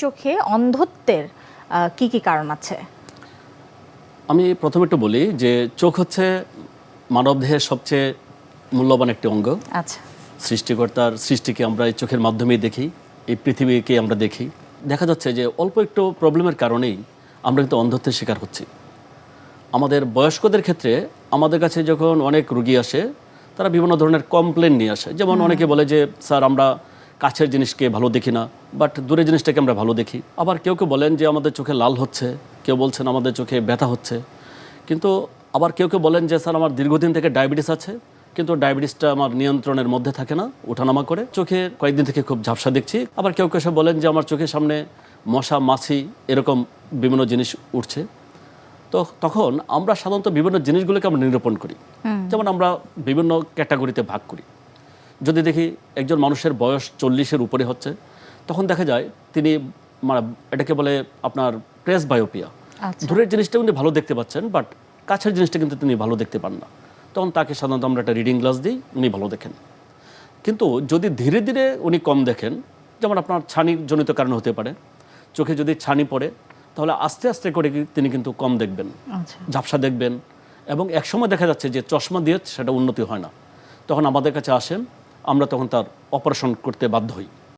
চোখে অন্ধত্বের কি কি কারণ আছে? আমি প্রথমে একটু বলি যে চোখ হচ্ছে মানবদেহের সবচেয়ে মূল্যবান একটি অঙ্গ। আচ্ছা। সৃষ্টিকর্তার সৃষ্টিকে আমরা এই চোখের মাধ্যমেই দেখি, এই পৃথিবীকে আমরা দেখি। দেখা যাচ্ছে যে অল্প একটু প্রবলেমের কারণেই আমরা কিন্তু অন্ধত্বের শিকার হচ্ছি। আমাদের বয়স্কদের ক্ষেত্রে আমাদের কাছে যখন অনেক রুগী আসে, তারা বিভিন্ন ধরনের কমপ্লেন নিয়ে আসে। যেমন অনেকে বলে যে স্যার আমরা কাছের জিনিসকে ভালো দেখি না, বাট দূরের জিনিসটাকে আমরা ভালো দেখি। আবার কেউ কেউ বলেন যে আমাদের চোখে লাল হচ্ছে, কেউ বলছেন আমাদের চোখে ব্যথা হচ্ছে। কিন্তু আবার কেউ কেউ বলেন যে স্যার আমার দীর্ঘদিন থেকে ডায়াবেটিস আছে, কিন্তু ডায়াবেটিসটা আমার নিয়ন্ত্রণের মধ্যে থাকে না, ওঠানামা করে। চোখে কয়েকদিন থেকে খুব ঝাপসা দেখছি। আবার কেউ কেউ এসে বলেন যে আমার চোখের সামনে মশা মাছি এরকম বিভিন্ন জিনিস উঠছে। তো তখন আমরা সাধারণত বিভিন্ন জিনিসগুলোকে আমরা নিরূপণ করি। যেমন আমরা বিভিন্ন ক্যাটাগরিতে ভাগ করি। যদি দেখি একজন মানুষের বয়স 40-এর উপরে হচ্ছে, তখন দেখা যায় তিনি এটাকে বলে আপনার প্রেসবায়োপিয়া। দূরের জিনিসটা উনি ভালো দেখতে পাচ্ছেন, বাট কাছের জিনিসটা কিন্তু তিনি ভালো দেখতে পান না। তখন তাকে সাধারণত আমরা একটা রিডিং গ্লাস দিই, উনি ভালো দেখেন। কিন্তু যদি ধীরে ধীরে উনি কম দেখেন, যেমন আপনার ছানির জনিত কারণে হতে পারে, চোখে যদি ছানি পড়ে তাহলে আস্তে আস্তে করে তিনি কিন্তু কম দেখবেন, ঝাপসা দেখবেন। এবং একসময় দেখা যাচ্ছে যে চশমা দিয়ে সেটা উন্নতি হয় না, তখন আমাদের কাছে আসেন, আমরা তখন তার অপারেশন করতে বাধ্য হই।